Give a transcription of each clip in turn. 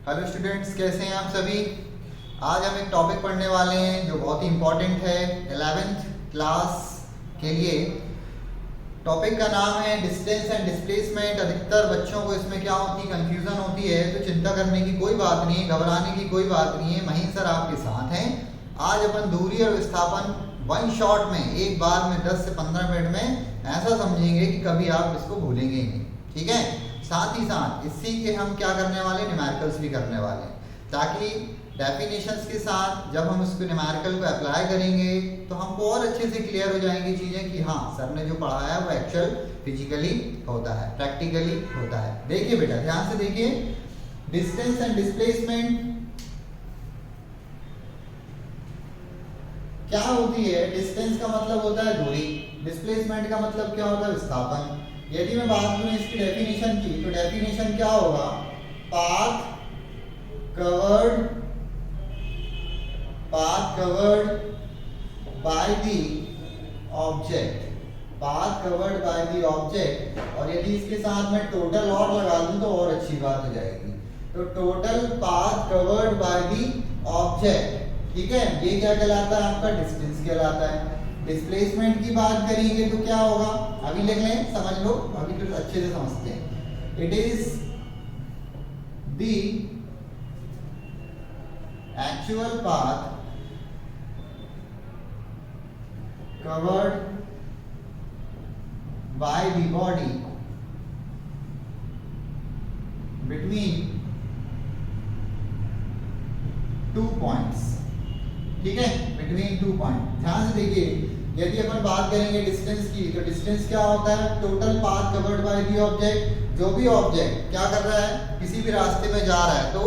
Hello students, कैसे हैं आप सभी। आज हम एक टॉपिक पढ़ने वाले हैं जो बहुत ही इम्पोर्टेंट है 11th क्लास के लिए। टॉपिक का नाम है डिस्टेंस एंड डिस्प्लेसमेंट। अधिकतर बच्चों को इसमें क्या होती है, कंफ्यूजन होती है, तो चिंता करने की कोई बात नहीं है, घबराने की कोई बात नहीं है। महीन सर आपके साथ हैं। आज अपन दूरी और विस्थापन वन शॉट में, एक बार में 10 से 15 मिनट में ऐसा समझेंगे कि कभी आप इसको भूलेंगे नहीं। ठीक है। साथ ही साथ इसी के हम क्या करने वाले, न्यूमेरिकल्स भी करने वाले हैं, ताकि डेफिनेशंस के साथ जब हम उसको न्यूमेरिकल को अप्लाई करेंगे तो हमको और अच्छे से क्लियर हो जाएंगी चीज़ें कि हाँ, सर ने जो पढ़ाया वो एक्चुअल फिजिकली होता है, प्रैक्टिकली होता है। देखिए बेटा, ध्यान से देखिए। डिस्टेंस एंड डिस्प्लेसमेंट क्या होती है। डिस्टेंस का मतलब होता है दूरी, डिस्प्लेसमेंट का मतलब क्या होता है, विस्थापन। यदि मैं बात करूं इसकी डेफिनेशन की, तो डेफिनेशन क्या होगा, path covered by the object, path covered by the object. और यदि इसके साथ में टोटल और लगा दूं तो और अच्छी बात हो जाएगी। तो total path covered by the object, ठीक है, ये क्या कहलाता है, आपका डिस्टेंस कहलाता है। डिस्प्लेसमेंट की बात करेंगे तो क्या होगा, अभी लिख लें, समझ लो, अभी तो अच्छे से समझते हैं। It is the actual path covered by the body between 2 points. ठीक है, बिटवीन 2 पॉइंट। ध्यान से देखिए, यदि अपन बात करेंगे डिस्टेंस की, तो डिस्टेंस क्या होता है, total path covered by the object. जो भी ऑब्जेक्ट क्या कर रहा है, किसी भी रास्ते में जा रहा है, तो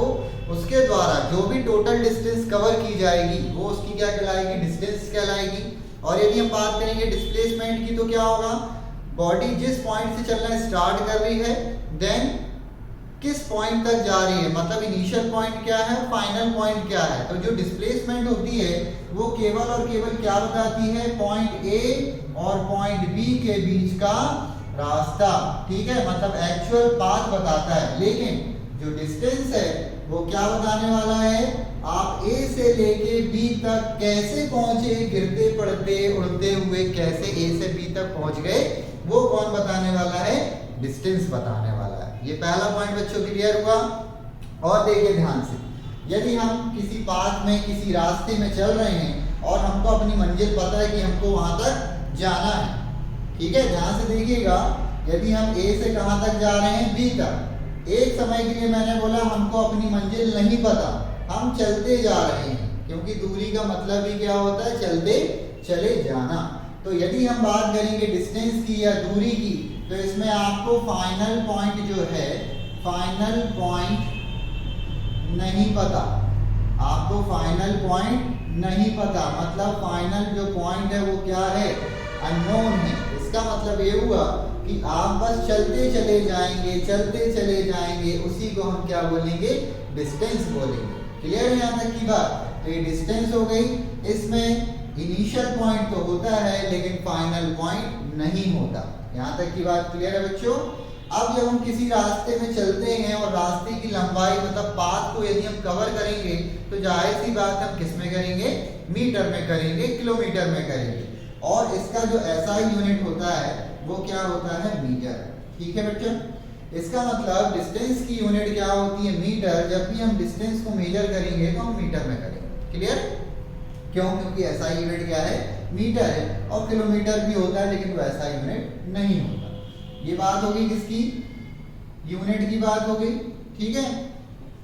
उसके द्वारा जो भी टोटल डिस्टेंस कवर की जाएगी वो उसकी क्या कहलाएगी, डिस्टेंस कहलाएगी। और यदि हम बात करेंगे डिस्प्लेसमेंट की, तो क्या होगा, बॉडी जिस पॉइंट से चलना स्टार्ट कर रही है, देन किस पॉइंट तक जा रही है, मतलब इनिशियल पॉइंट क्या है, फाइनल पॉइंट क्या है। तो जो डिस्प्लेसमेंट होती है वो केवल और केवल क्या बताती है, पॉइंट ए और पॉइंट बी के बीच का रास्ता। ठीक है, मतलब एक्चुअल पाथ बताता है। लेकिन जो डिस्टेंस है वो क्या बताने वाला है, आप ए से लेके बी तक कैसे पहुंचे, गिरते पड़ते उड़ते हुए कैसे ए से बी तक पहुंच गए, वो कौन बताने वाला है, डिस्टेंस बताने वाला है। ये पहला पॉइंट बच्चों क्लियर हुआ। और देखिए ध्यान से, यदि हम किसी पाथ में, किसी रास्ते में चल रहे हैं और हमको अपनी मंजिल पता है कि हमको वहां तक जाना है, ठीक है, ध्यान से देखिएगा, यदि हम ए से कहां तक जा रहे हैं, बी तक। एक समय के लिए मैंने बोला हमको अपनी मंजिल नहीं पता, हम चलते जा रहे हैं, क्योंकि दूरी का मतलब ही क्या होता है, चलते चले जाना। तो यदि हम बात करेंगे डिस्टेंस की या दूरी की, तो इसमें आपको फाइनल पॉइंट जो है, फाइनल पॉइंट नहीं पता, आपको फाइनल पॉइंट नहीं पता, मतलब फाइनल जो पॉइंट है वो क्या है, अननोन है। इसका मतलब ये हुआ कि आप बस चलते चले जाएंगे, चलते चले जाएंगे, उसी को हम क्या बोलेंगे, डिस्टेंस बोलेंगे। क्लियर है यहाँ तक की बात। तो ये डिस्टेंस हो गई। इसमें इनिशियल पॉइंट तो होता है लेकिन फाइनल पॉइंट नहीं होता। यहाँ तक की बात क्लियर है बच्चों। अब जब हम किसी रास्ते में चलते हैं और रास्ते की लंबाई, मतलब पाथ को यदि हम कवर करेंगे, तो जाहिर सी बात हम किस में करेंगे, मीटर में करेंगे, किलोमीटर में करेंगे। और इसका जो एसआई यूनिट होता है वो क्या होता है, मीटर। ठीक है बच्चों, इसका मतलब डिस्टेंस की यूनिट क्या होती है, मीटर। जब भी हम डिस्टेंस को मेजर करेंगे तो हम मीटर में करेंगे। क्लियर, क्यों, क्योंकि एसआई यूनिट क्या है, मीटर है। और किलोमीटर भी होता है लेकिन वैसा यूनिट नहीं होता। ये बात हो गई किसकी, यूनिट की बात हो गई। ठीक है,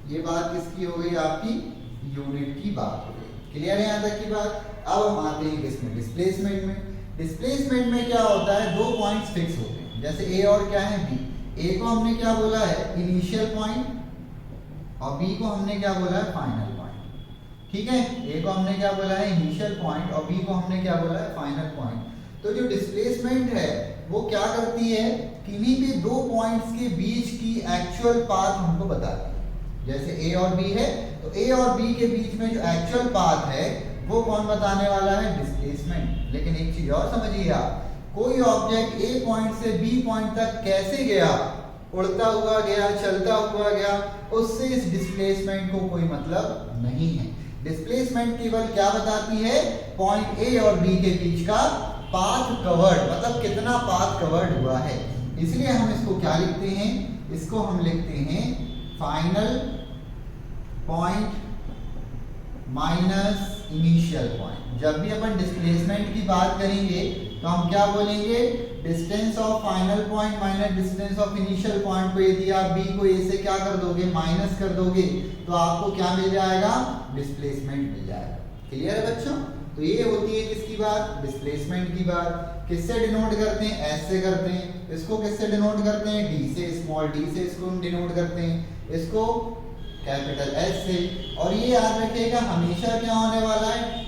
ये बात किसकी हो गई, आपकी यूनिट की बात हो गई। क्लियर है यहाँ तक की बात। अब हम आते हैं किसमें, डिस्प्लेसमेंट में। डिस्प्लेसमेंट में क्या होता है, 2 पॉइंट्स फिक्स होते हैं, जैसे ए और क्या है, बी। ए को हमने क्या बोला है, इनिशियल पॉइंट, और बी को हमने क्या बोला है, फाइनल पॉइंट। ठीक है, ए को हमने क्या बोला है, इनिशियल पॉइंट, और बी को हमने क्या बोला है, फाइनल पॉइंट। तो जो डिस्प्लेसमेंट है वो क्या करती है, किन्हीं भी 2 पॉइंट्स के बीच की एक्चुअल पाथ हमको बताती है। जैसे ए और बी है, तो ए और बी के बीच में जो एक्चुअल पाथ है वो कौन बताने वाला है, डिस्प्लेसमेंट। लेकिन एक चीज और समझिए आप, कोई ऑब्जेक्ट ए पॉइंट से बी पॉइंट तक कैसे गया उड़ता हुआ गया, चलता हुआ गया, उससे इस डिस्प्लेसमेंट को कोई मतलब नहीं है। डिस्प्लेसमेंट केवल क्या बताती है, पॉइंट ए और बी के बीच का पाथ कवर्ड, मतलब कितना पाथ कवर्ड हुआ है। इसलिए हम इसको क्या लिखते हैं, इसको हम लिखते हैं final point minus initial point. जब भी अपन डिस्प्लेसमेंट की बात करेंगे तो हम क्या बोलेंगे, distance of final point minus distance of initial point को यदि आप बी को ए से क्या कर दोगे, माइनस कर दोगे, तो आपको क्या मिल जाएगा, डिस्प्लेसमेंट मिल जाएगा। क्लियर है बच्चों? तो ये होती है किसकी बात, डिस्प्लेसमेंट की बात। किससे डिनोट करते हैं, एस से करते हैं। इसको किससे डिनोट करते हैं, डी से, स्मॉल डी से इसको हम डिनोट करते हैं, इसको कैपिटल एस से। और ये याद रखिएगा हमेशा क्या होने वाला है,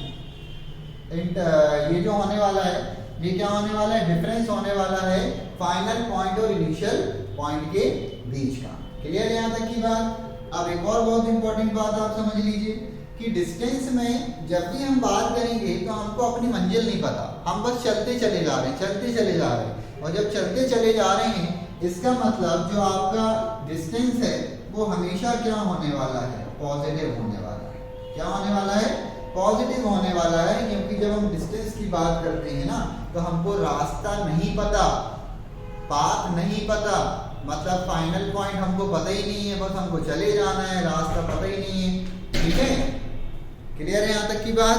ये जो होने वाला है ये क्या होने वाला है, डिफरेंस होने वाला है फाइनल पॉइंट और इनिशियल पॉइंट के बीच का। क्लियर है यहाँ तक की बात? अब एक और बहुत इंपॉर्टेंट बात आप समझ लीजिए कि डिस्टेंस में जब भी हम बात करेंगे तो हमको अपनी मंजिल नहीं पता, हम बस चलते चले जा रहे हैं, चलते चले जा रहे हैं। और जब चलते चले जा रहे हैं इसका मतलब जो आपका डिस्टेंस है वो हमेशा क्या होने वाला है, पॉजिटिव होने वाला है। क्या होने वाला है, पॉजिटिव होने वाला है। क्योंकि जब हम डिस्टेंस की बात करते हैं ना तो हमको रास्ता नहीं पता, पाथ नहीं पता, मतलब फाइनल पॉइंट हमको पता ही नहीं है, बस हमको चले जाना है, रास्ता पता ही नहीं है। ठीक है, क्लियर है यहाँ तक की बात?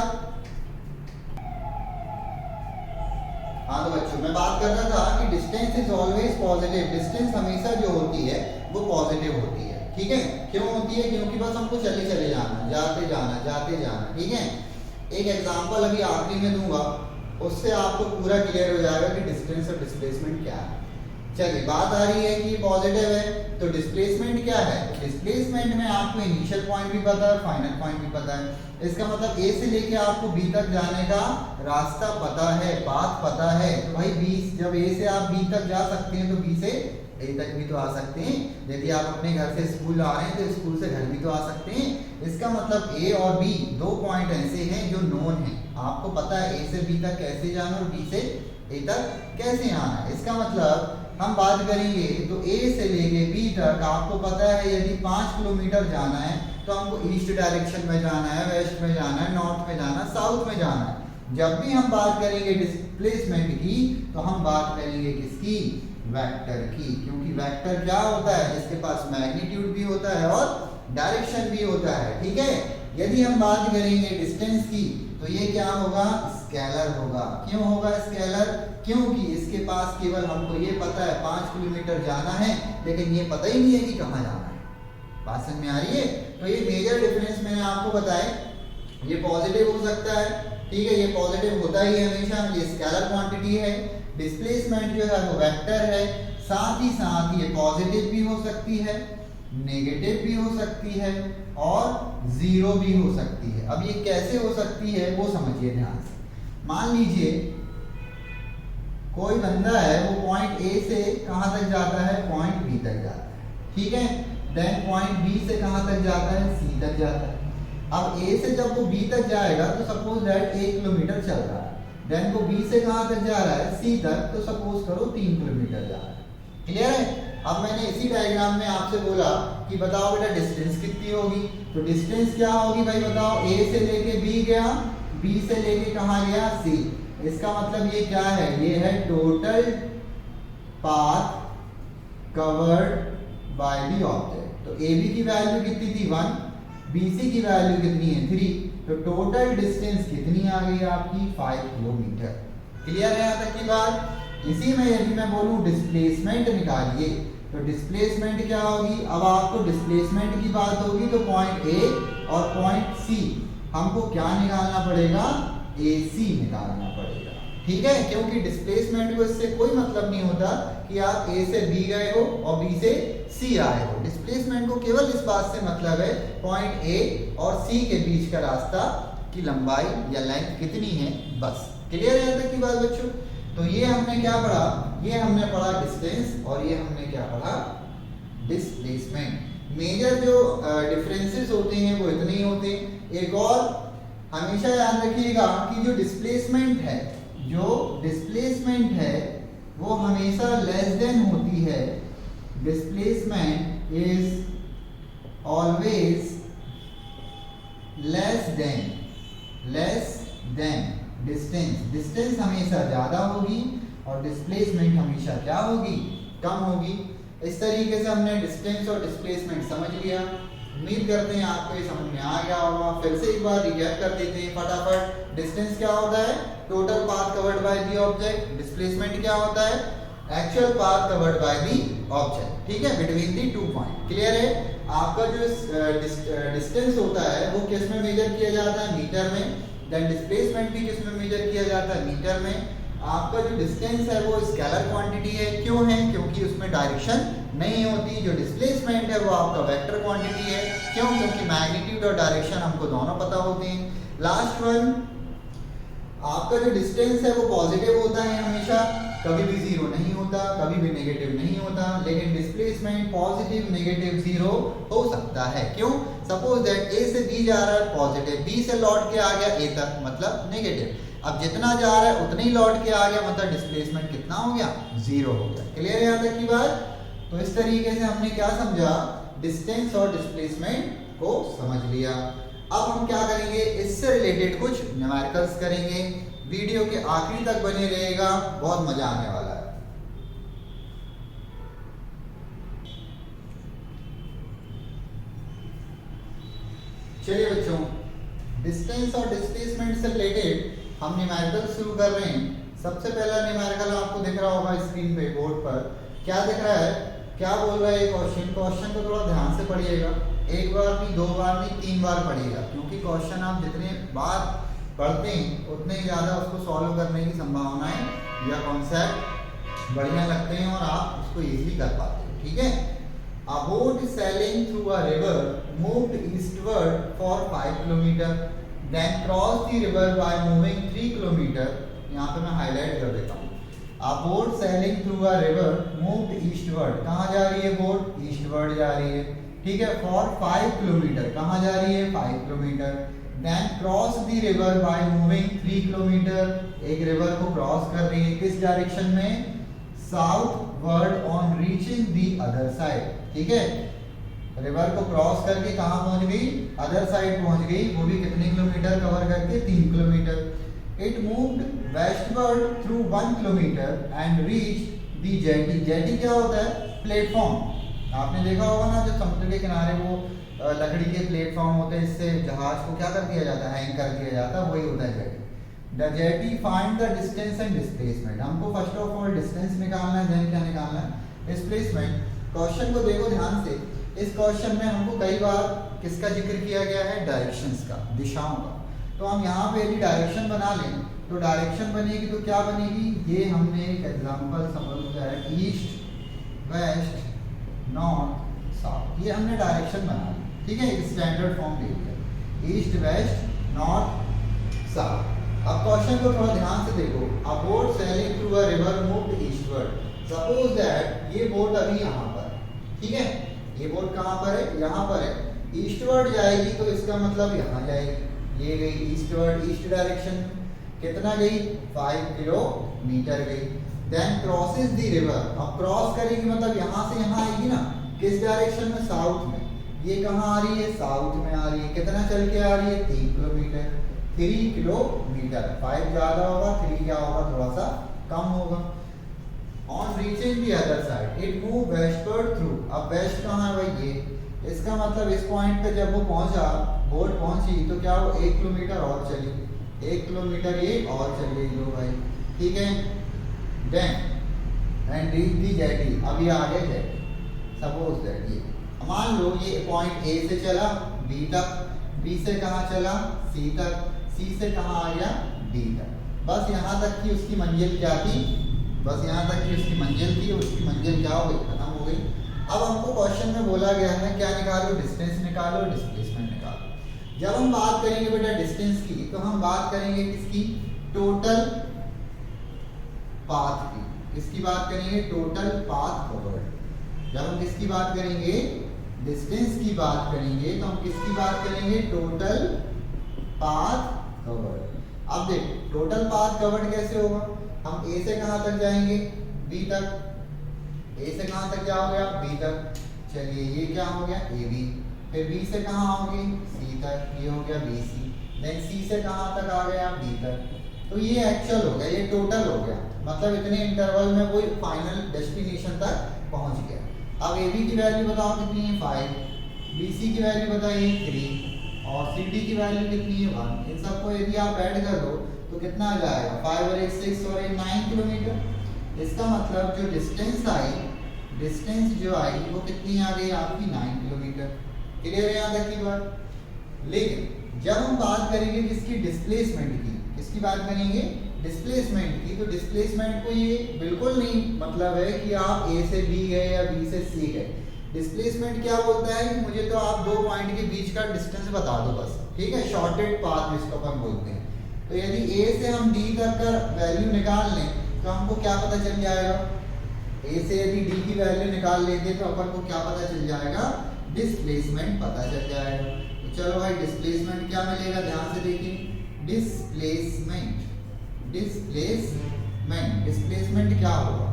हाँ तो बच्चों मैं बात कर रहा था कि distance is always positive. Distance हमेशा जो होती है वो पॉजिटिव होती है। ठीक है, क्यों होती है, क्योंकि बस हमको चले चले जाना, जाते जाना, जाते जाना। ठीक है, एक एग्जांपल अभी आखिरी में दूंगा, उससे आपको पूरा क्लियर हो जाएगा कि डिस्टेंस और डिस्प्लेसमेंट क्या है। चलिए बात आ रही है कि पॉजिटिव है तो डिस्प्लेसमेंट क्या है। डिस्प्लेसमेंट में आपको इनिशियल पॉइंट भी पता है, फाइनल पॉइंट भी पता है। इसका मतलब ए से लेके आपको बी तक जाने का रास्ता पता है, पाथ पता है। तो भाई बी, जब ए से आप बी तक जा सकते हैं तो बी से ए तक भी तो आ सकते हैं। यदि आप अपने घर से स्कूल आ रहे हैं तो स्कूल से घर भी तो आ सकते हैं। इसका मतलब ए और बी दो पॉइंट ऐसे हैं जो नोन है, आपको पता है ए से बी तक कैसे जाना और बी से ए तक कैसे आना है। इसका मतलब हम बात करेंगे तो ए से लेके बी तक आपको पता है यदि 5 किलोमीटर जाना है तो हमको ईस्ट डायरेक्शन में जाना है, वेस्ट में जाना है, नॉर्थ में जाना है, साउथ में जाना है। जब भी हम बात करेंगे डिस्प्लेसमेंट की तो हम बात करेंगे किसकी, वेक्टर की। क्योंकि वेक्टर क्या होता है, जिसके पास मैग्नीट्यूड भी होता है और डायरेक्शन भी होता है। ठीक है, यदि हम बात करेंगे डिस्टेंस की तो ये क्या होगा, स्केलर होगा। क्यों होगा स्केलर, क्योंकि इसके पास केवल हमको ये पता है 5 किलोमीटर जाना है, लेकिन ये पता ही नहीं है कि कहाँ जाना है। बात समझ में आ रही है? तो ये मेजर डिफरेंस मैंने आपको बताया। ये पॉजिटिव हो सकता है, ठीक है, ये पॉजिटिव होता ही है हमेशा, ये स्केलर क्वांटिटी है। डिस्प्लेसमेंट जो है वो वेक्टर है, साथ ही साथ ये पॉजिटिव भी हो सकती है, नेगेटिव भी हो सकती है और जीरो भी हो सकती है। अब ये कैसे हो सकती है वो समझिए ध्यान से। मान लीजिए कोई बंदा है, वो पॉइंट ए से कहां तक जाता है, पॉइंट बी तक जाता है। ठीक है, देन पॉइंट बी से कहां तक जाता है, सी तक जाता है। अब ए से जब वो बी तक जाएगा तो सपोज दैट 1 किलोमीटर चल रहा है, देन वो बी से कहां तक जा रहा है, सी तक, तो सपोज करो 3 किलोमीटर जा रहा है। क्लियर है? अब मैंने इसी डायग्राम में आपसे बोला कि बताओ बेटा डिस्टेंस कितनी होगी, तो डिस्टेंस क्या होगी भाई बताओ, ए से लेके बी गया, बी से लेके कहां गया, सी। इसका मतलब ये क्या है, ये है total path covered by the object. तो ए बी की वैल्यू कितनी थी 1, BC की वैल्यू कितनी है 3, तो टोटल डिस्टेंस कितनी आ गई आपकी 5 किलोमीटर। क्लियर है यहाँ तक की बात? इसी में यदि मैं बोलूं डिस्प्लेसमेंट निकालिए तो डिस्प्लेसमेंट क्या होगी, अब आपको डिस्प्लेसमेंट की बात होगी तो पॉइंट ए और पॉइंट सी हमको क्या निकालना पड़ेगा, AC निकालना पड़ेगा। ठीक है, क्योंकि डिस्प्लेसमेंट को इससे कोई मतलब नहीं होता कि आप A से B गए हो और B से C आए हो। डिस्प्लेसमेंट को केवल इस बात से मतलब है पॉइंट A और C के बीच का रास्ता की लंबाई या लेंथ कितनी है, बस। क्लियर है यहाँ तक की बात बच्चों? तो ये हमने क्या पढ़ा, ये हमने पढ़ा डिस्टेंस और ये हमने क्या पढ़ा, डिस्प्लेसमेंट। मेजर जो डिफरेंसेस होते हैं वो इतने ही होते हैं। एक और हमेशा याद रखिएगा कि जो डिस्प्लेसमेंट है वो हमेशा लेस देन होती है displacement is always less than distance, distance हमेशा ज्यादा होगी और डिस्प्लेसमेंट हमेशा क्या होगी, कम होगी। इस तरीके से हमने डिस्टेंस और डिस्प्लेसमेंट समझ लिया। उम्मीद करते हैं आपको ये समझ में आ गया होगा। फिर से एक बार रिकैप कर देते हैं फटाफट। डिस्टेंस क्या होता है, total path covered by the object. Displacement क्या होता है, actual path covered by the object, ठीक है, बिटवीन दी 2 पॉइंट। क्लियर है। आपका जो डिस्टेंस होता है वो किस में मेजर किया जाता है, मीटर में। देन डिस्प्लेसमेंट भी किस में मेजर किया जाता है, मीटर में। आपका जो डिस्टेंस है वो स्केलर क्वांटिटी है, क्यों है, क्योंकि उसमें डायरेक्शन नहीं होती। जो डिस्प्लेसमेंट है वो आपका वेक्टर क्वांटिटी है, क्यों, क्योंकि मैग्नीट्यूड और डायरेक्शन हमको दोनों पता होते हैं। लास्ट वन, आपका जो डिस्टेंस है वो पॉजिटिव होता है हमेशा, कभी भी जीरो नहीं होता, कभी भी नेगेटिव नहीं होता। लेकिन डिस्प्लेसमेंट पॉजिटिव नेगेटिव जीरो हो सकता है, क्यों, सपोज दैट ए से बी जा रहा है पॉजिटिव, बी से लौट के आ गया ए तक, मतलब नेगेटिव। अब जितना जा रहा है उतना ही लौट के आ गया, मतलब डिस्प्लेसमेंट कितना हो गया, जीरो हो गया। क्लियर है यहाँ तक की बात। तो इस तरीके से हमने क्या समझा, डिस्टेंस और डिस्प्लेसमेंट को समझ लिया। अब हम क्या करेंगे, इससे रिलेटेड कुछ न्यूमेरिकल्स करेंगे। वीडियो के आखिरी तक बने रहेगा, बहुत मजा आने वाला है। चलिए बच्चों, डिस्टेंस और डिस्प्लेसमेंट से रिलेटेड हम न्यूमेरिकल शुरू कर रहे हैं। सबसे पहला न्यूमेरिकल आपको दिख रहा होगा स्क्रीन पे, बोर्ड पर क्या दिख रहा है, क्या बोल रहा है क्वेश्चन। क्वेश्चन को थोड़ा ध्यान से पढ़िएगा, एक बार नहीं, 2 बार नहीं, 3 बार पढ़िएगा, क्योंकि क्वेश्चन आप जितने बार पढ़ते हैं उतने ही ज़्यादा उसको सॉल्व करने की संभावनाएं या कॉन्सेप्ट बढ़िया लगते हैं और आप उसको इजीली कर पाते हैं, ठीक है। A boat sailing through a river moved eastward for 5 kilometer, then crossed the river by moving 3 kilometer. यहाँ पे मैं हाईलाइट कर देता हूँ। A boat sailing through a river moved eastward, कहाँ जा रही है बोट, ईस्टवर्ड जा रही है, ठीक है। For 5 kilometer, कहाँ जा रही है, 5 kilometer. Then cross the river by moving 3 kilometer, एक रिवर को क्रॉस कर रही है, किस डायरेक्शन में, southward on reaching the other side, ठीक है। रिवर को क्रॉस करके कहाँ पहुंच गई, अदर साइड पहुंच गई, वो भी कितने किलोमीटर कवर करके, 3 kilometre. It moved westward through 1 kilometre and reached the jetty. Jetty क्या होता है, प्लेटफॉर्म। आपने देखा होगा ना, जो समुद्र के किनारे वो लकड़ी के प्लेटफॉर्म होते हैं, इससे जहाज को क्या कर दिया जाता है, हैंग कर दिया जाता है, वही होता है jetty. The jetty find the distance and displacement. हमको फर्स्ट ऑफ ऑल डिस्टेंस निकालना है, देन क्या निकालना है, डिस्प्लेसमेंट। क्वेश्चन को देखो ध्यान से। इस क्वेश्चन में हमको कई बार किसका जिक्र किया गया है, डायरेक्शंस का, दिशाओं का। तो हम यहाँ पे यदि डायरेक्शन बना लें तो डायरेक्शन बनेगी तो क्या बनेगी, ये हमने एक एग्जांपल समझ है, ईस्ट वेस्ट नॉर्थ साउथ, ये हमने डायरेक्शन बना ली, ठीक है, एक स्टैंडर्ड फॉर्म दे दिया, ईस्ट वेस्ट नॉर्थ साउथ। अब क्वेश्चन को थोड़ा ध्यान से देखो। A boat sailing through a river moved eastward. Suppose that ये बोट अभी यहाँ पर, ठीक है, ये बोट कहाँ पर है, यहाँ पर है, ईस्टवर्ड जाएगी तो इसका मतलब यहाँ जाएगी, ये गई ईस्टवर्ड, ईस्ट डायरेक्शन, कितना गई, 5 किलोमीटर गई। देन क्रॉसेस द रिवर, अब क्रॉस करेगी मतलब यहाँ से यहाँ आएगी ना, किस डायरेक्शन में, साउथ में। ये कहाँ आ रही है, साउथ में आ रही है, कितना चल के आ रही है, 3 किलोमीटर। 3 किलोमीटर, 5 ज्यादा होगा, 3 क्या होगा, थोड़ा सा कम होगा। On reaching the other side it move westward through. अब वेस्ट कहाँ है भाई, ये, इसका मतलब इस पॉइंट पे जब वो पहुंचा, बोट पहुंची, तो क्या वो 1 किलोमीटर और चली, 1 किलोमीटर ये और चली लो भाई, ठीक है। Then and reach the jetty, अभी आ गए जेटी। सपोज दैट ये मान लो ये पॉइंट ए से चला बी तक, बी से कहाँ चला, सी तक, सी से कहाँ आ गया, डी तक। बस यहाँ तक की उसकी मंजिल क्या थी, बस यहाँ तक की उसकी मंजिल थी, उसकी मंजिल क्या हो गई, खत्म हो गई। अब हमको क्वेश्चन में बोला गया है क्या निकालो, डिस्टेंस निकालो, डिस्प्लेसमेंट निकालो। जब हम बात करेंगे बेटा डिस्टेंस की, तो हम बात करेंगे किसकी, टोटल पाथ की। किसकी बात करेंगे, टोटल पाथ कवर्ड। जब हम किसकी बात करेंगे, डिस्टेंस की बात करेंगे, तो हम किसकी बात करेंगे, टोटल पाथ कवर्ड। अब देख टोटल पाथ कवर्ड कैसे होगा, हम ए से कहां तक जाएंगे, बी तक, ए से कहाँ तक क्या हो गया, बी तक। चलिए ये क्या हो गया, ए बी। फिर बी से कहाँ आओगे, सी तक, ये हो गया बी सी। देन सी से कहाँ तक आ गया, बी तक। तो ये एक्चुअल हो गया, ये टोटल हो गया, मतलब इतने इंटरवल में वो फाइनल डेस्टिनेशन तक पहुंच गया। अब ए बी की वैल्यू बताओ कितनी है, 5। बी सी की वैल्यू बताइए 3 और सी डी की वैल्यू कितनी है, 1। इन सबको यदि आप ऐड कर दो तो कितना आ जाएगा, 5 और 1 6 और 1 9 किलोमीटर। इसका मतलब जो डिस्टेंस आई, डिस्टेंस जो आई वो कितनी आ गई आपकी, 9 किलोमीटर। क्लियर है यहाँ तक की बात। लेकिन जब हम बात करेंगे किसकी, डिस्प्लेसमेंट की, किसकी बात करेंगे, डिस्प्लेसमेंट की, तो डिस्प्लेसमेंट को ये बिल्कुल नहीं मतलब है कि आप ए से बी गए या बी से सी गए। डिस्प्लेसमेंट क्या बोलता है कि मुझे तो आप दो पॉइंट के बीच का डिस्टेंस बता दो बस, ठीक है, शॉर्टेड पाथ जिसको अपन बोलते हैं। तो यदि ए से हम डी तक का वैल्यू निकाल लें तो हमको क्या पता चल जाएगा, ए से यदि डी की वैल्यू निकाल लेंगे तो अपन को क्या पता चल जाएगा, डिस्प्लेसमेंट पता चल जाएगा। तो चलो भाई डिस्प्लेसमेंट क्या मिलेगा, ध्यान से देखिए, डिस्प्लेसमेंट, डिस्प्लेसमेंट, डिस्प्लेसमेंट क्या होगा,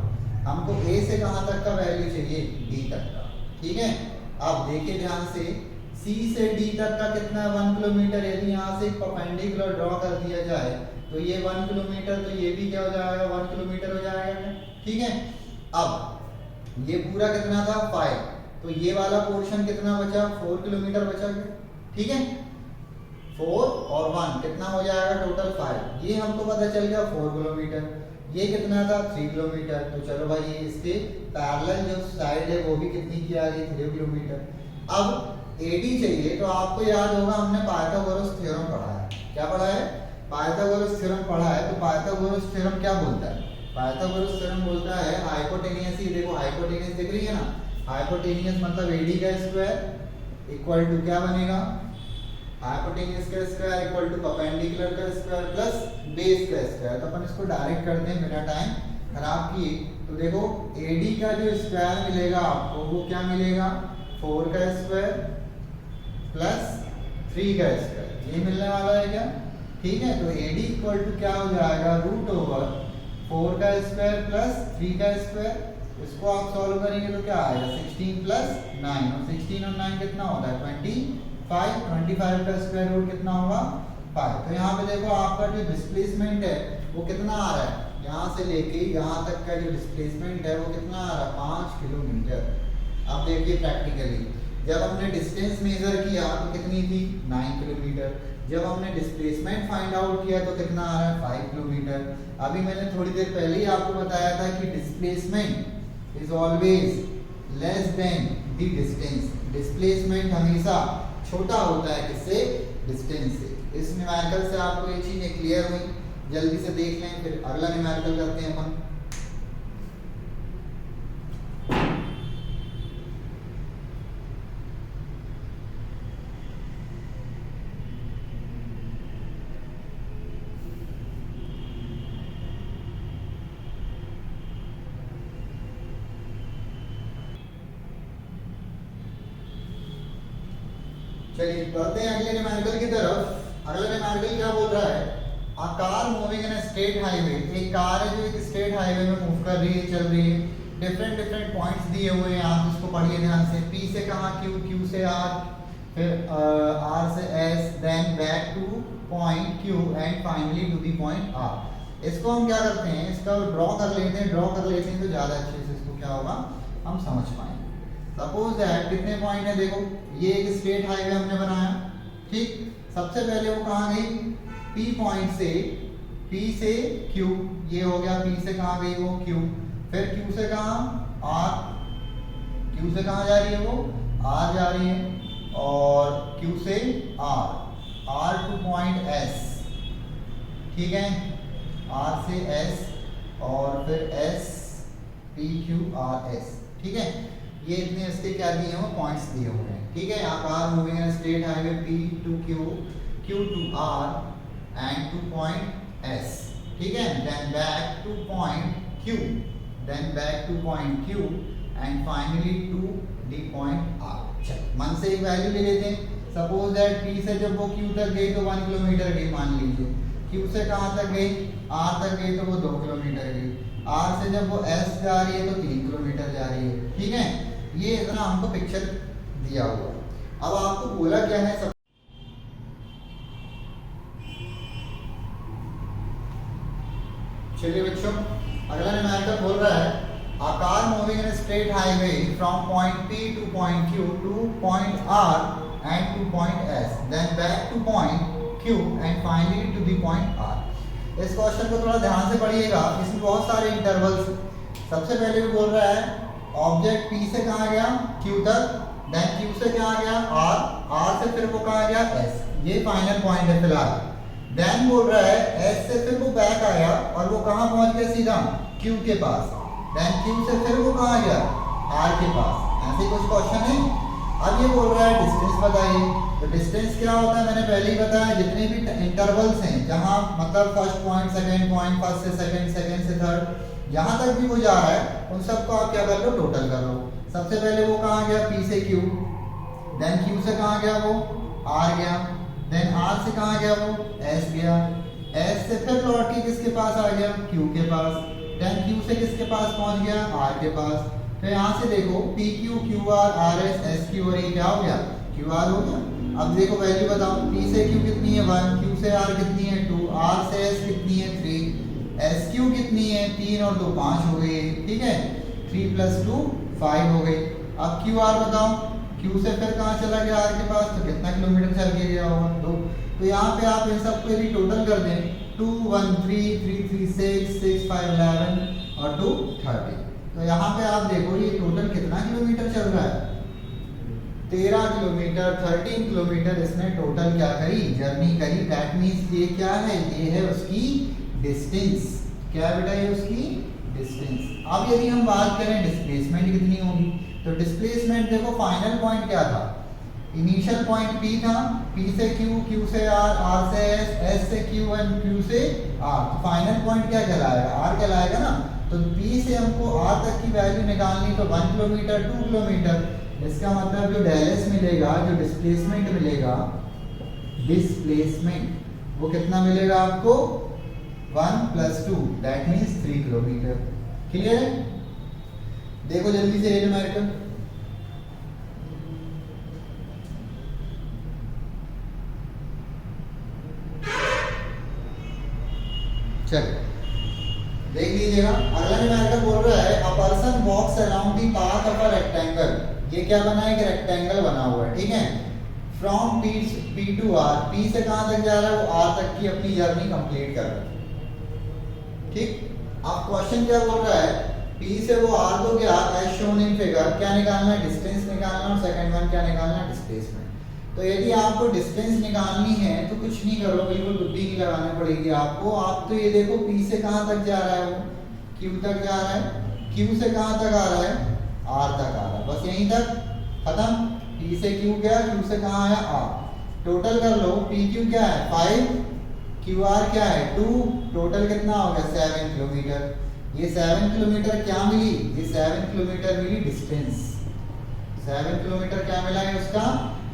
हमको ए से कहां तक का वैल्यू चाहिए, डी तक का, ठीक है। अब देखिए ध्यान से, सी से डी तक का कितना है, 1 किलोमीटर। यदि यहाँ से परपेंडिकुलर ड्रॉ कर दिया जाए तो ये 1 किलोमीटर, तो ये भी क्या हो जाएगा, 1 किलोमीटर हो जाएगा, ठीक है। अब ये पूरा कितना था, 5, तो ये वाला पोर्शन कितना बचा, 4 किलोमीटर बचा गया, ठीक है। 4 और 1 कितना हो जाएगा, टोटल 5। ये हमको पता चल गया 4 किलोमीटर। ये कितना था, 3 किलोमीटर। तो चलो भाई ये इसके पैरेलल जो साइड है वो भी कितनी की आ गई, 3 किलोमीटर। अब एडी चाहिए तो आपको याद होगा हमने पाइथागोरस थ्योरम पढ़ा है, क्या पढ़ा है, पाइथागोरस थ्योरम पढ़ा है। तो पाइथागोरस थ्योरम क्या बोलता है, पाइथागोरस थ्योरम बोलता है हाइपोटेनियस, ही देखो हाइपोटेनियस दिख रही है ना, हाइपोटेनियस मतलब एडी का स्क्वायर इक्वल टू क्या बनेगा, हाइपोटेनियस का स्क्वायर इक्वल टू परपेंडिकुलर का स्क्वायर प्लस बेस का स्क्वायर। तो अपन इसको डायरेक्ट करते हैं बिना टाइम खराब किए। तो देखो एडी का जो स्क्वायर मिलेगा आपको वो क्या मिलेगा, 4 का स्क्वायर प्लस 3 का स्क्वायर, ये मिलने वाला है क्या, ठीक है। तो एडी इक्वल टू क्या हो जाएगा, रूट ओवर 4 का स्क्वायर प्लस 3 का स्क्वायर। इसको आप सॉल्व करेंगे तो क्या आएगा, 16 प्लस 9, और 16 और 9 कितना होता है, 25। 25 का स्क्वायर रूट कितना होगा, 5। तो यहाँ पे देखो आपका जो डिस्प्लेसमेंट है वो कितना आ रहा है, यहाँ से लेके यहाँ तक का जो डिस्प्लेसमेंट है वो कितना आ रहा है, 5 किलोमीटर। अब देखिए प्रैक्टिकली जब हमने डिस्टेंस मेजर किया तो कितनी थी, 9 किलोमीटर। जब हमने डिस्प्लेसमेंट फाइंड आउट किया तो कितना आ रहा है, 5 किलोमीटर। अभी मैंने थोड़ी देर पहले ही आपको बताया था कि displacement is always less than the distance. Displacement हमेशा छोटा होता है किससे, डिस्टेंस से। इस न्यूमेरिकल से आपको ये चीजें क्लियर हुई, जल्दी से देख लें, फिर अगला न्यूमेरिकल करते हैं अपन। चलिए बढ़ते हैं अगले न्यूमेरिकल की तरफ। अगला न्यूमेरिकल क्या बोल रहा है, a car moving in a straight highway, एक कार है जो एक स्ट्रेट हाईवे में मूव कर रही है, चल रही है। डिफरेंट पॉइंट्स दिए हुए हैं, आप इसको पढ़िए ध्यान से। P से कहाँ, Q से R, फिर R से S, then back to point Q and finally to the point R। इसको हम क्या करते हैं, इसका ड्रॉ कर लेते हैं, ड्रॉ कर लेते हैं तो ज़्यादा अच्छे से इसको क्या होगा हम समझ पाएंगे। सपोज दैट कितने पॉइंट है, देखो ये एक स्ट्रेट हाईवे हमने बनाया, ठीक। सबसे पहले वो कहाँ गई, P पॉइंट से, P से Q, ये हो गया, P से कहाँ गई वो Q, फिर Q से कहाँ R, Q से कहाँ जा रही है वो R जा रही है, और Q से R, R to point S, ठीक है, R से S, और फिर S P Q R S, ठीक है। ये इतने इसके क्या दिए हुए पॉइंट्स दिए हुए हैं, ठीक है। यहाँ car moving in straight highway P to Q, Q to R and to point S, ठीक है। Then back to point Q, then back to point Q and finally to the point R। चलो मन से एक value ले लेते हैं। Suppose that P से जब वो Q तक गई तो 1 किलोमीटर गई मान लीजिए, Q से कहाँ तक गई, R तक गई तो वो 2 किलोमीटर गई। आर से जब वो एस जा रही है तो 3 किलोमीटर जा रही है। ठीक है, ये इतना हमको पिक्चर दिया हुआ। अब आपको बोला क्या है सब, चलिए बच्चों अगला न्यूमेरिकल बोल रहा है a car moving in a straight highway from point P to point Q to point R and to point S then back to point Q and finally to the point R। इस question को थोड़ा ध्यान से पढ़िएगा, इसमें बहुत सारे intervals. सबसे पहले भी बोल रहा है ऑब्जेक्ट P से कहाँ गया Q तक, देन Q से क्या आ गया R, R से फिर वो कहाँ गया S, ये फाइनल पॉइंट है फिलहाल। देन बोल रहा है S से फिर वो बैक आया और वो कहाँ पहुंच गया सीधा Q के पास, देन Q से फिर वो कहाँ गया R के पास। ऐसे कुछ क्वेश्चन है। अब ये बोल रहा है डिस्टेंस बताइए, तो डिस्टेंस क्या होता है मैंने पहले ही बताया, जितने भी इंटरवल्स हैं जहाँ मतलब first point, second point, first से सेकंड, सेकंड से थर्ड, जहाँ तक भी वो जा रहा है उन सबको आप क्या कर लो, टोटल कर लो। सबसे पहले वो कहाँ गया P से Q, देन Q से कहाँ गया वो R गया, देन R से कहाँ गया वो S गया, S से फिर लौट के किसके पास आ गया Q के पास, देन Q से किसके पास पहुंच गया R के पास। तो यहाँ से देखो PQ, QR, RS, SQ और ये क्या हो गया QR हो गया। अब देखो वैल्यू बताओ, P से Q कितनी है 1, Q से R कितनी है 2, R से S कितनी है 3, SQ कितनी है 3 और 2 5 हो गई। ठीक है, 3 + 2 5 हो गई। अब QR बताओ, Q से फिर कहाँ चला गया R के पास, तो कितना किलोमीटर चल के गया होगा 2। तो यहाँ पे आप इन सबको यदि टोटल कर दें 2 1 3 3 3 6 6 5 11 और 2 30, तो यहाँ पे आप देखो ये टोटल कितना किलोमीटर चल रहा है 13 किलोमीटर, 13 किलोमीटर इसने टोटल क्या करी, जर्नी करी। दैट मीन्स ये क्या है, ये है उसकी डिस्टेंस। क्या बेटा, ये उसकी डिस्टेंस। अब यदि हम बात करें डिस्प्लेसमेंट कितनी होगी, तो डिस्प्लेसमेंट देखो फाइनल पॉइंट क्या था, इनिशियल पॉइंट P था, P से Q, Q से R, R से S, S से Q और Q से R। तो फाइनल पॉइंट क्या कहलाएगा, R कहलाएगा ना। तो P से हमको R तक की वैल्यू निकालनी, तो 1 किलोमीटर 2 किलोमीटर, इसका मतलब जो डेलेस मिलेगा, जो डिस्प्लेसमेंट मिलेगा, डिस्प्लेसमेंट वो कितना मिलेगा आपको 1 + 2 दैट मीन्स 3 किलोमीटर। क्लियर है? देखो जल्दी से ये न्यूमेरिकल, चलिए देख लीजिएगा। अगला न्यूमेरिकल बोल रहा है a person walks around the path of a rectangle. ये क्या बना है, कि रेक्टेंगल बना हुआ है। ठीक है, from P to R, P से कहां तक जा रहा है, वो R तक की अपनी जर्नी कंप्लीट कर रहा है। ठीक, अब क्वेश्चन क्या बोल रहा है, P से वो R तो गया एज शोन इन फिगर, क्या निकालना है, डिस्टेंस निकालना, और सेकंड वन क्या निकालना है, डिस्प्लेसमेंट। तो यदि आपको डिस्टेंस निकालनी है तो कुछ नहीं करो, बिल्कुल बुद्धि नहीं लगानी पड़ेगी आपको। आप तो ये देखो P से कहां तक जा रहा है, वो Q तक जा रहा है, Q से कहां तक आ रहा है, R तक आ रहा है, बस यहीं तक खत्म। P से Q गया, Q से कहां आया R, टोटल कर लो। PQ क्या है 5, QR क्या है 2, टोटल कितना हो गया 7 किलोमीटर। ये 7 किलोमीटर क्या मिली, ये 7 किलोमीटर मिली डिस्टेंस। 7 किलोमीटर क्या मिला है उसका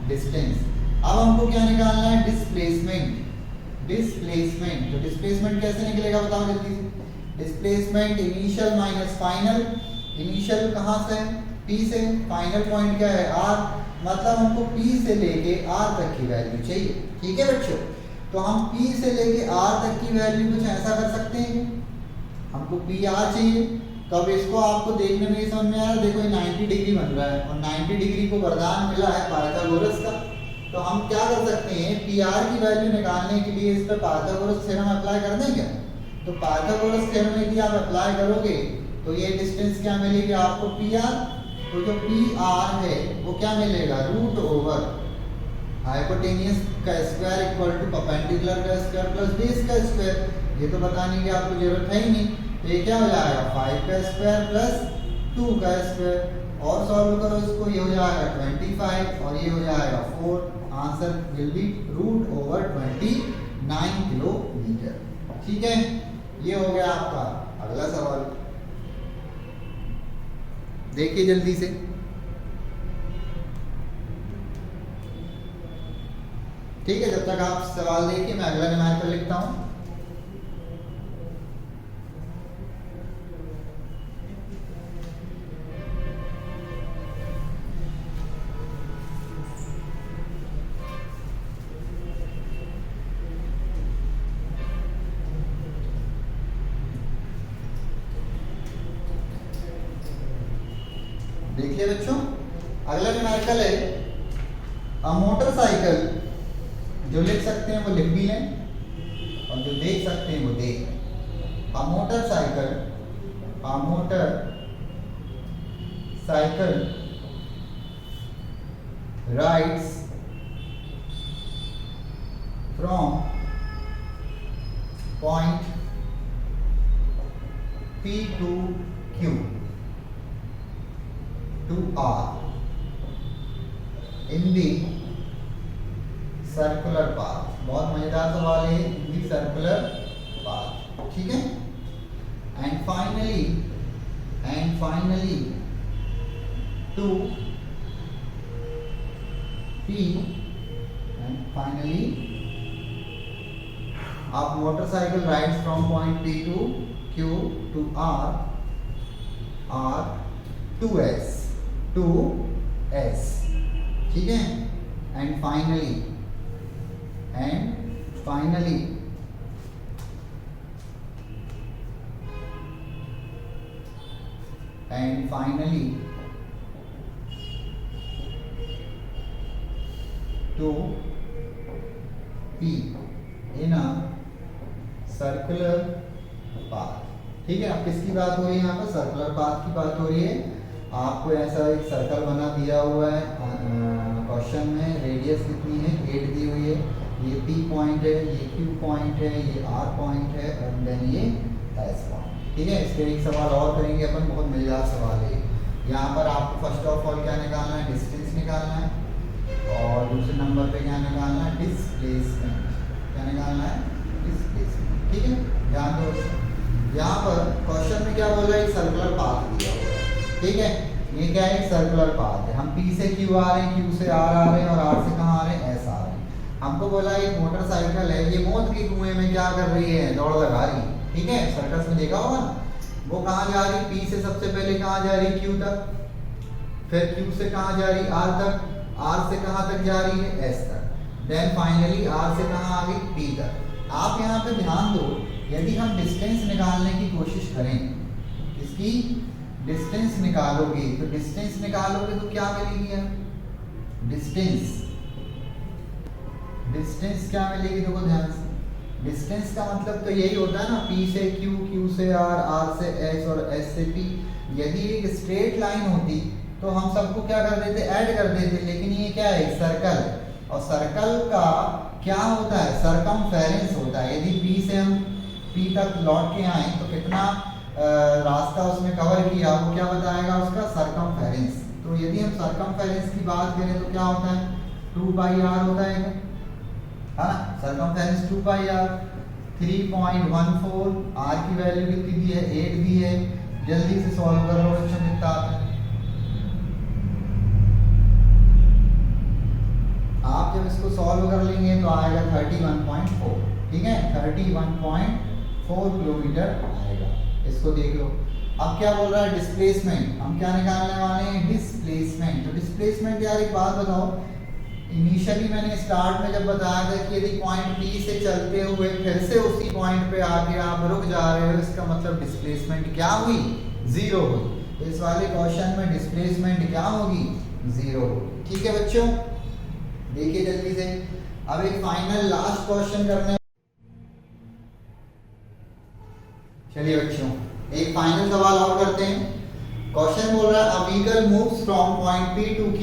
डिस्टेंस। अब हमको क्या निकालना है, डिस्प्लेसमेंट। डिस्प्लेसमेंट, तो डिस्प्लेसमेंट कैसे निकलेगा बताओ जल्दी से। Displacement initial minus final, initial कहां से P से, फाइनल पॉइंट क्या है R, मतलब हमको P से लेके R तक की वैल्यू चाहिए। ठीक है बच्चों, तो हम P से लेके R तक की वैल्यू कुछ ऐसा कर सकते हैं, हमको PR चाहिए। तो अब इसको आपको देखने में ही समझ में आ रहा है, देखो ये 90 डिग्री बन रहा है और 90 डिग्री को वरदान मिला है पाइथागोरस का। तो हम क्या कर सकते हैं, PR की वैल्यू निकालने के लिए इस पर पाइथागोरस थ्योरम अप्लाई कर दें क्या। तो पाइथागोरस थ्योरम यदि आप अप्लाई करोगे तो ये डिस्टेंस क्या मिलेगी आपको PR, तो जो PR है वो क्या मिलेगा, रूट ओवर हाइपोटेनियस का स्क्वायर इक्वल टू परपेंडिकुलर का स्क्वायर प्लस बेस का स्क्वायर। ये तो बताने की आपको जरूरत है ही नहीं। तो ये क्या हो जाएगा 5 का स्क्वायर प्लस 2 का स्क्वायर, और सॉल्व करो इसको, ये हो जाएगा 25 और ये हो जाएगा 4। Answer will be root over 29 kilometre. ठीक है, ये हो गया आपका अगला सवाल। देखिए जल्दी से, ठीक है, जब तक आप सवाल देखिए मैं अगला न्यूमेरिकल लिखता हूं। देखिए बच्चों, अगला न्यूमेरिकल है अ मोटरसाइकिल, जो लिख सकते हैं वो लिख भी लें और जो देख सकते हैं वो देख। A motorcycle rides from point P to Q to R in the circular path। बहुत मजेदार सवाल है, in the circular path, ठीक है। and finally to P and finally a motorcycle rides from point P to Q to R 2S, ठीक है। and finally to P in a circular path, ठीक है। अब किसकी बात हो रही है यहाँ पर? सर्कुलर पाथ की बात हो रही है। आपको ऐसा एक सर्कल बना दिया हुआ है क्वेश्चन में, रेडियस कितनी है 8 दी हुई है, ये P पॉइंट है, ये Q पॉइंट है, ये R पॉइंट है और देन ये S पॉइंट, ठीक है। इस पे एक सवाल और करेंगे अपन, बहुत मजेदार सवाल है। यहाँ पर आपको फर्स्ट ऑफ ऑल क्या निकालना है? डिस्टेंस निकालना है और दूसरे नंबर पे क्या निकालना है? डिस्प्लेसमेंट। क्या निकालना है? डिस्प्लेसमेंट, ठीक है। ध्यान दो, यहाँ पर क्वेश्चन में क्या बोल रहा है? सर्कुलर पाथ दिया हुआ है, ठीक है। ये क्या है? सर्कुलर पाथ है। हम P से Q आ रहे हैं, Q से R आ रहे हैं और R से कहाँ आ रहे हैं? S आ रहे हैं। हमको बोला एक मोटरसाइकिल है, ये मौत के कुएं में क्या कर रही है? दौड़ लगा रही, ठीक है। सर्कस में देखा होगा ना, वो कहाँ जा रही? P से सबसे पहले कहाँ जा रही? Q तक, फिर Q से कहाँ जा रही? R तक, R से कहाँ तक जा रही है? S तक, देन फाइनली R से कहाँ आ गई? P तक। आप यहाँ पे ध्यान दो, यदि हम डिस्टेंस निकालने की कोशिश करें, इसकी डिस्टेंस निकालोगे तो क्या मिलेगी? डिस्टेंस क्या मिलेगी? देखो ध्यान से, डिस्टेंस का मतलब तो यही होता है ना, P से Q, Q से R, R से S और S से P। यदि एक स्ट्रेट लाइन होती तो हम सबको क्या कर देते? ऐड कर देते, लेकिन ये क्या है? सर्कल, और सर्कल का क्या होता है? सरकमफेरेंस होता है। यदि P से हम P तक लौट के आए तो कितना रास्ता उसने कवर किया, वो क्या बताएगा? उसका सरकमफेरेंस। तो यदि हम सरकमफेरेंस की बात करें तो क्या होता है? 2 पाई r होता है ना, सरकमफेरेंस 2 पाई r। 3.14, r की वैल्यू कितनी दी है? 8 दी है। जल्दी से सॉल्व कर लो बच्चों, कितना आता है? आप जब इसको सॉल्व कर लेंगे तो आएगा 31.4, ठीक है। 31.4 किलोमीटर आएगा। इसको देख लो। अब क्या बोल रहा है? डिस्प्लेसमेंट। हम क्या निकालने वाले हैं? डिस्प्लेसमेंट। तो डिस्प्लेसमेंट यार एक बात बताओ, इनिशियली मैंने स्टार्ट में जब बताया था कि यदि पॉइंट P से चलते हुए फिर से उसी पॉइंट पे आके आप रुक जा रहे हो, इसका मतलब डिस्प्लेसमेंट क्या हुई? 0 हुई। इस वाले क्वेश्चन में डिस्प्लेसमेंट क्या होगी? 0 होगी, ठीक है बच्चों। देखिए जल्दी से, अब एक फाइनल लास्ट क्वेश्चन करने, चलिए बच्चों एक फाइनल सवाल और करते हैं। क्वेश्चन बोल रहा है a vehicle moves from point P to Q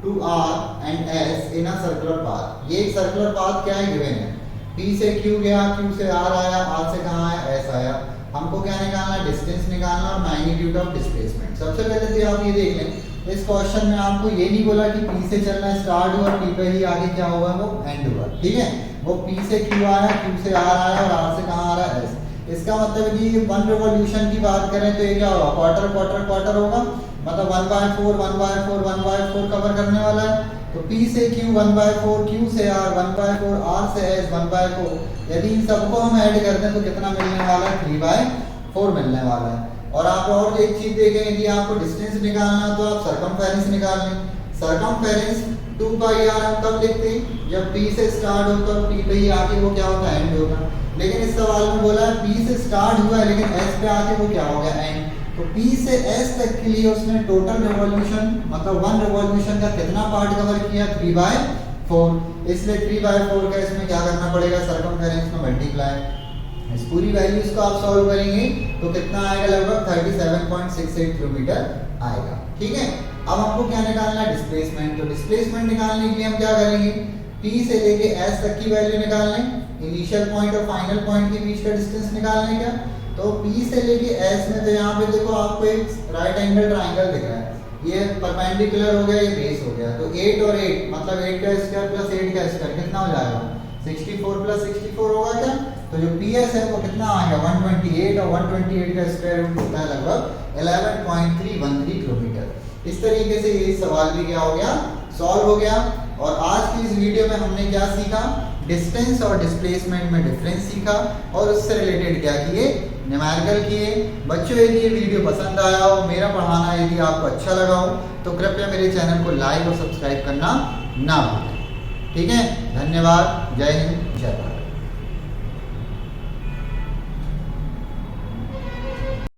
to R and S in a circular path। ये एक सर्कुलर पाथ क्या है? गिवन है। P से Q गया, Q से R आया, R से कहाँ आया? S आया। हमको क्या निकालना? डिस्टेंस निकालना और मैग्नीट्यूड ऑफ डिस्प्लेसमेंट। सबसे पहले तो आप ये देख लें, इस क्वेश्चन में आपको ये नहीं बोला कि P से चलना स्टार्ट हुआ, P पे ही आगे क्या हुआ? वो एंड हुआ, ठीक है। वो P से Q आया, Q से R आया और R से कहाँ आ रहा है? S। इसका मतलब कि 1 रिवॉल्यूशन की बात करें तो ये क्या होगा? क्वार्टर होगा, मतलब 1/4 कवर करने वाला है। तो P से Q 1/4, Q से R 1/4, R से S 1/4। यदि इन सबको हम ऐड करते हैं तो कितना मिलने वाला है? 3/4 मिलने वाला है। और आप और एक चीज देखें, यदि आपको डिस्टेंस निकालना तो आप सरकमफेरेंस निकाल लें। सरकमफेरेंस 2 पाई r हम कब लिखते हैं? जब P से स्टार्ट होता है, P पे ही आके वो क्या होता है? एंड होगा। लेकिन इस सवाल में बोला है P से स्टार्ट हुआ है लेकिन S पे आके वो क्या हो गया? एंड। तो P से S तक के लिए उसने टोटल रिवॉल्यूशन मतलब 1 रिवॉल्यूशन का कितना पार्ट कवर किया 3/4, इसलिए 3/4 का इसमें क्या करना पड़ेगा सर्कमफेरेंस में मल्टीप्लाई। इस पूरी वैल्यूज को आप सॉल्व करेंगे तो कितना आएगा लगभग 37.68 किलोमीटर आएगा। ठीक है, अब हमको क्या निकालना है डिस्प्लेसमेंट। तो डिस्प्लेसमेंट निकालने के लिए हम क्या करेंगे P से लेके S तक की वैल्यू निकालने, इनिशियल पॉइंट और फाइनल पॉइंट के बीच का डिस्टेंस निकालने का। तो P से लेके S में तो यहाँ पे देखो आपको एक राइट एंगल ट्राइंगल दिख रहा है, ये परपेंडिकुलर हो गया, ये बेस हो गया। तो 8 और 8 मतलब 8 का स्क्वायर प्लस 8 का स्क्वायर कितना हो जाएगा 64 प्लस 64 होगा क्या। तो जो PS है वो कितना आ गया 128 और 128 का स्क्वायर रूट होता है लगभग 11.313 किलोमीटर। इस तरीके से ये सवाल भी क्या हो गया सॉल्व हो गया। और आज की इस वीडियो में हमने क्या सीखा डिस्टेंस और डिस्प्लेसमेंट में डिफरेंस सीखा और उससे रिलेटेड क्या किए न्यूमेरिकल किए। बच्चों यदि ये वीडियो पसंद आया हो, मेरा पढ़ाना यदि आपको अच्छा लगा हो तो कृपया मेरे चैनल को लाइक और सब्सक्राइब करना ना भूलें। ठीक है, धन्यवाद, जय हिंद, जय भारत।